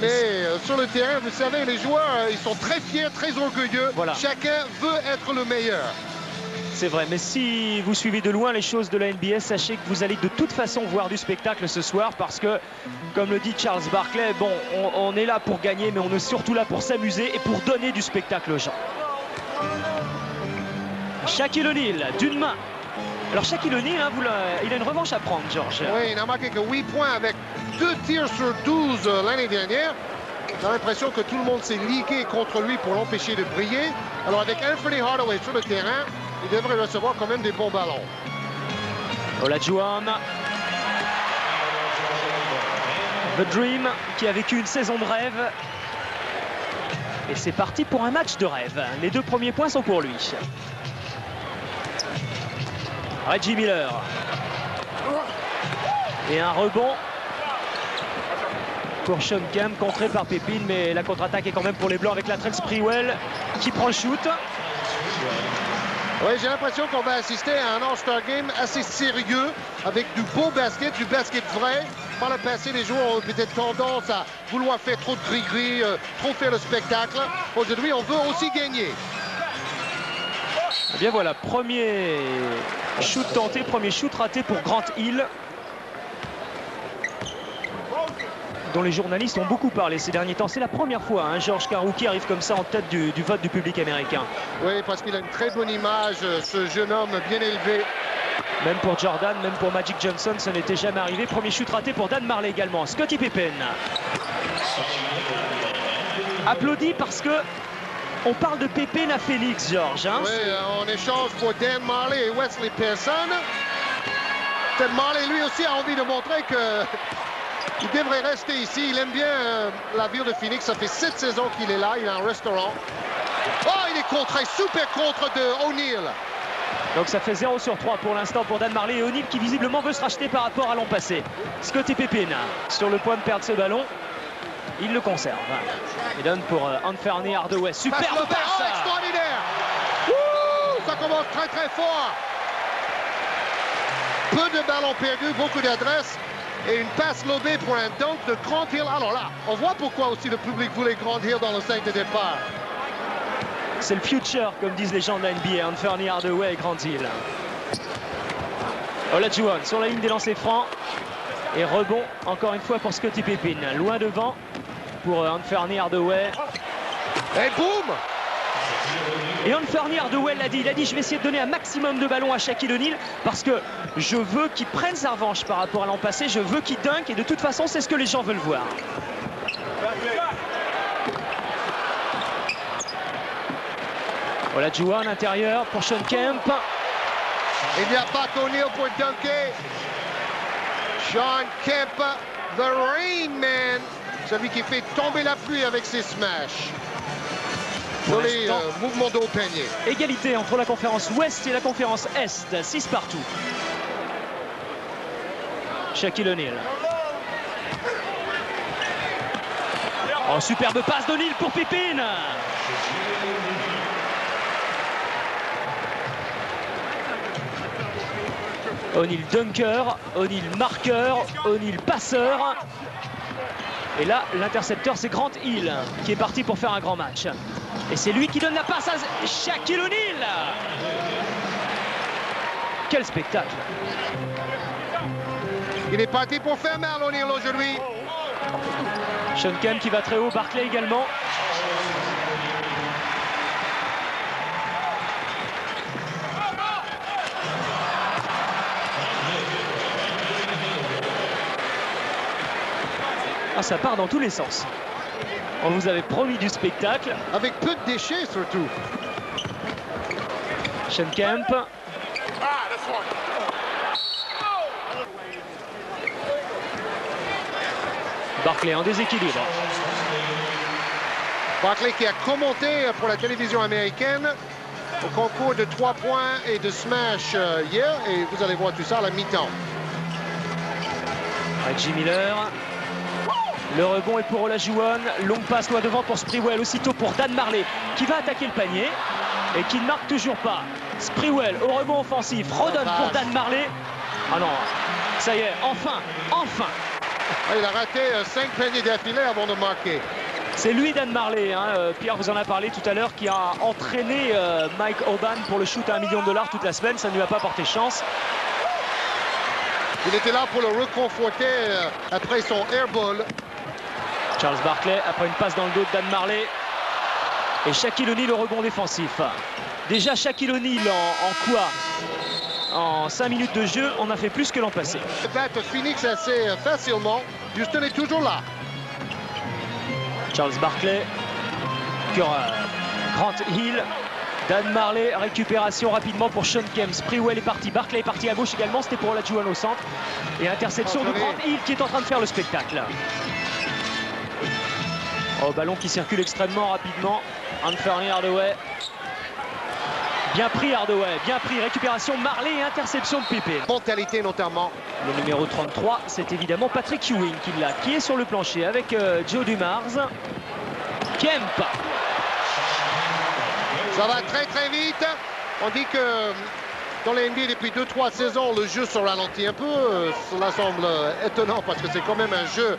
Mais sur le terrain, vous savez, les joueurs, ils sont très fiers, très orgueilleux. Voilà. Chacun veut être le meilleur. C'est vrai, mais si vous suivez de loin les choses de la NBA, sachez que vous allez de toute façon voir du spectacle ce soir parce que, comme le dit Charles Barkley, bon, on est là pour gagner, mais on est surtout là pour s'amuser et pour donner du spectacle aux gens. Shaquille O'Neal, d'une main. Alors Shaquille O'Neal, hein, il a une revanche à prendre, Georges. Oui, il n'a marqué que 8 points avec 2 tirs sur 12 l'année dernière. On a l'impression que tout le monde s'est ligué contre lui pour l'empêcher de briller. Alors avec Anthony Hardaway sur le terrain, il devrait recevoir quand même des bons ballons. Olajuwon. The Dream qui a vécu une saison de rêve. Et c'est parti pour un match de rêve. Les 2 premiers points sont pour lui. Reggie Miller. Et un rebond pour Shawn Kemp, contré par Pépin, mais la contre-attaque est quand même pour les Blancs avec Latrell Sprewell qui prend le shoot. Oui, j'ai l'impression qu'on va assister à un All-Star Game assez sérieux, avec du beau basket, du basket vrai. Par le passé, les joueurs ont peut-être tendance à vouloir faire trop de gris-gris, trop faire le spectacle. Aujourd'hui, on veut aussi gagner. Et bien voilà, premier shoot tenté, premier shoot raté pour Grant Hill, dont les journalistes ont beaucoup parlé ces derniers temps. C'est la première fois, hein, Georges, qu'un rookie arrive comme ça en tête du vote du public américain. Oui, parce qu'il a une très bonne image, ce jeune homme bien élevé. Même pour Jordan, même pour Magic Johnson, ça n'était jamais arrivé. Premier shoot raté pour Dan Marley également. Scottie Pippen. Applaudi parce que on parle de Pippen à Félix, Georges. Hein. Oui, en échange pour Dan Marley et Wesley Pearson. Dan Marley, lui aussi, a envie de montrer que il devrait rester ici. Il aime bien la ville de Phoenix. Ça fait 7 saisons qu'il est là. Il a un restaurant. Oh, il est contré. Super contre de O'Neal. Donc ça fait 0 sur 3 pour l'instant pour Dan Marley et O'Neal qui visiblement veut se racheter par rapport à l'an passé. Scottie Pippen sur le point de perdre ce ballon. Il le conserve. Il donne pour Anthony Hardaway. Superbe passe. Oh, extraordinaire. Ouh, ça commence très très fort. Peu de ballons perdus, beaucoup d'adresse. Et une passe lobée pour un dunk de Grant Hill. Alors là, on voit pourquoi aussi le public voulait Grant Hill dans le 5 de départ. C'est le future, comme disent les gens de la NBA. Anthony Hardaway et Grant Hill. Olajuwon sur la ligne des lancers francs. Et rebond, encore une fois, pour Scottie Pippen. Loin devant pour Anthony Hardaway. Et boum! Et Anthony Hardaway l'a dit. Il a dit, je vais essayer de donner un maximum de ballons à Shaquille O'Neal parce que je veux qu'il prenne sa revanche par rapport à l'an passé. Je veux qu'il dunk et de toute façon, c'est ce que les gens veulent voir. Olajuwon intérieur pour Shawn Kemp. Il n'y a pas qu'O'Neal pour dunker. Shawn Kemp, the Rain Man, celui qui fait tomber la pluie avec ses smashs. Joli mouvement de haut panier. Égalité entre la conférence Ouest et la conférence Est. 6 partout. Shaquille O'Neal. Oh, superbe passe d'O'Neal pour Pippen. O'Neal dunker, O'Neal marqueur, O'Neal passeur. Et là, l'intercepteur, c'est Grant Hill qui est parti pour faire un grand match. Et c'est lui qui donne la passe à Shaquille O'Neal. Quel spectacle. Il est parti pour faire mal, O'Neal, aujourd'hui. Shawn Kemp qui va très haut, Barkley également. Ah, ça part dans tous les sens. On vous avait promis du spectacle. Avec peu de déchets, surtout. Shawn Kemp. Barkley en déséquilibre. Barkley qui a commenté pour la télévision américaine au concours de 3 points et de smash hier. Et vous allez voir tout ça à la mi-temps. Reggie Miller. Le rebond est pour Olajuwon. Longue passe loin devant pour Sprewell. Aussitôt pour Dan Marley qui va attaquer le panier et qui ne marque toujours pas. Sprewell au rebond offensif. Redonne pour Dan Marley. Ah non, ça y est, enfin. Il a raté 5 paniers d'affilée avant de marquer. C'est lui, Dan Marley, hein, Pierre vous en a parlé tout à l'heure, qui a entraîné Mike Hoban pour le shoot à $1 million toute la semaine. Ça ne lui a pas porté chance. Il était là pour le reconforter après son airball. Charles Barkley, après une passe dans le dos de Dan Marley. Et Shaquille O'Neal, le rebond défensif. Déjà, Shaquille O'Neal en quoi? En 5 minutes de jeu, on a fait plus que l'an passé. Il battre Phoenix assez facilement. Houston est toujours là. Charles Barkley, Grant Hill, Dan Marley, récupération rapidement pour Sean Kemp. Sprewell est parti, Barkley est parti à gauche également, c'était pour Olajuwon au centre. Et interception de Grant Hill qui est en train de faire le spectacle. Oh, ballon qui circule extrêmement rapidement. Anthony Hardaway. Bien pris Hardaway, bien pris. Récupération Marley et interception de Pippen. Mentalité notamment. Le numéro 33, c'est évidemment Patrick Ewing qui est sur le plancher avec Joe Dumars. Kemp. Ça va très très vite. On dit que dans les NBA depuis 2-3 saisons, le jeu se ralentit un peu. Cela semble étonnant parce que c'est quand même un jeu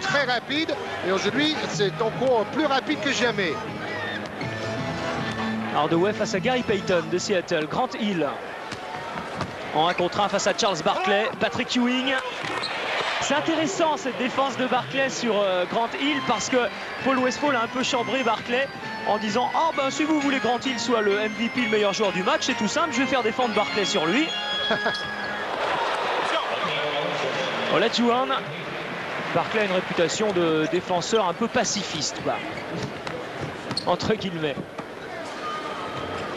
très rapide. Et aujourd'hui, c'est encore plus rapide que jamais. Hardaway face à Gary Payton de Seattle. Grant Hill en 1 contre 1 face à Charles Barkley. Patrick Ewing. C'est intéressant cette défense de Barkley sur Grant Hill parce que Paul Westphal a un peu chambré Barkley en disant « Ah ben si vous voulez Grant Hill soit le MVP, le meilleur joueur du match, c'est tout simple, je vais faire défendre Barkley sur lui. » Olajuwon. Barkley a une réputation de défenseur un peu pacifiste, quoi. Entre guillemets.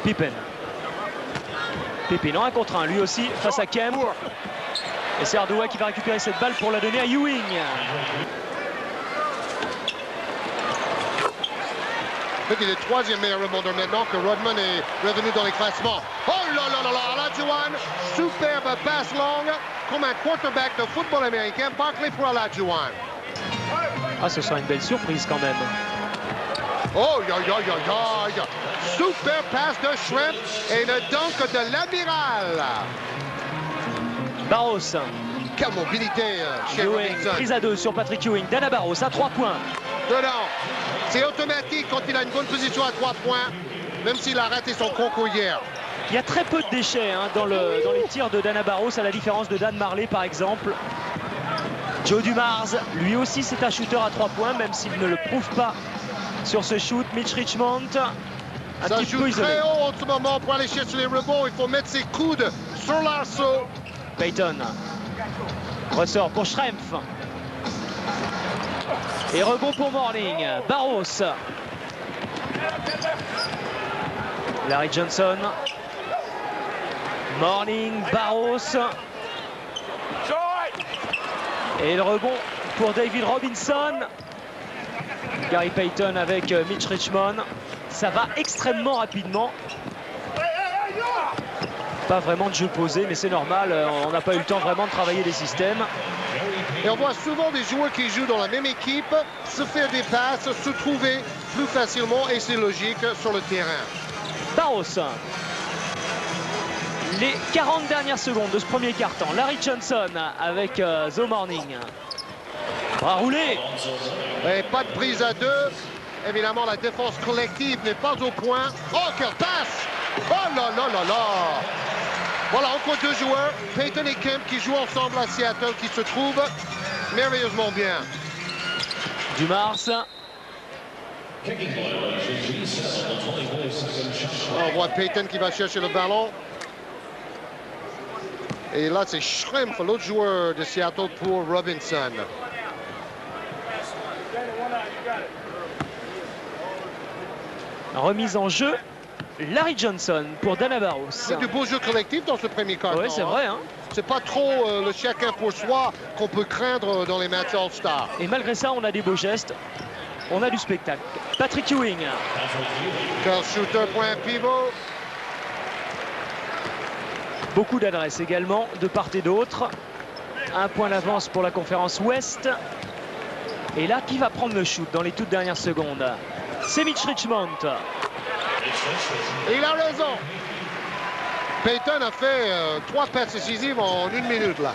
Pippen. Pippen en 1 contre 1, lui aussi face à Kemp. Et c'est Hardaway qui va récupérer cette balle pour la donner à Ewing. Il est 3e meilleur rebondeur maintenant que Rodman est revenu dans les classements. Oh là là là là, Olajuwon, superbe passe longue, comme un quarterback de football américain. Barkley pour Olajuwon. Ah, ce sera une belle surprise quand même. Oh, yo, yo, yo, yo. Super passe de Shrimp et le dunk de l'amiral. Barros. Quelle mobilité chez Robinson. Prise à 2 sur Patrick Ewing. Dana Barros à 3 points. Dedans. C'est automatique quand il a une bonne position à 3 points, même s'il a raté son concours hier. Il y a très peu de déchets dans les tirs de Dana Barros, à la différence de Dan Marley par exemple. Joe Dumars, lui aussi c'est un shooter à 3 points, même s'il ne le prouve pas sur ce shoot. Mitch Richmond, un Ça petit peu joue isolé. très haut en ce moment pour aller chercher les rebonds. Il faut mettre ses coudes sur l'arceau. Payton ressort pour Schrempf. Et rebond pour Morning. Barros. Larry Johnson. Morning, Barros. Et le rebond pour David Robinson. Gary Payton avec Mitch Richmond. Ça va extrêmement rapidement. Pas vraiment de jeu posé, mais c'est normal. On n'a pas eu le temps vraiment de travailler les systèmes. Et on voit souvent des joueurs qui jouent dans la même équipe se faire des passes, se trouver plus facilement, et c'est logique sur le terrain. Barros. Les 40 dernières secondes de ce premier quart-temps. Larry Johnson avec The Morning. Va rouler. Et pas de prise à 2. Évidemment, la défense collective n'est pas au point. Oh, quelle passe! Oh là là là là! Voilà, encore 2 joueurs, Payton et Kemp, qui jouent ensemble à Seattle, qui se trouvent merveilleusement bien. Dumars. On voit Payton qui va chercher le ballon. Et là, c'est Schrempf, l'autre joueur de Seattle, pour Robinson. Remise en jeu. Larry Johnson pour Dana Barros. C'est du beau jeu collectif dans ce premier quart-temps. Oui, c'est vrai. Hein. C'est pas trop le chacun pour soi qu'on peut craindre dans les matchs All-Star. Et malgré ça, on a des beaux gestes. On a du spectacle. Patrick Ewing. Quel shooter pour un pivot. Beaucoup d'adresses également de part et d'autre. Un point d'avance pour la conférence Ouest. Et là, qui va prendre le shoot dans les toutes dernières secondes? C'est Mitch Richmond. Et il a raison. Payton a fait 3 passes décisives en 1 minute là.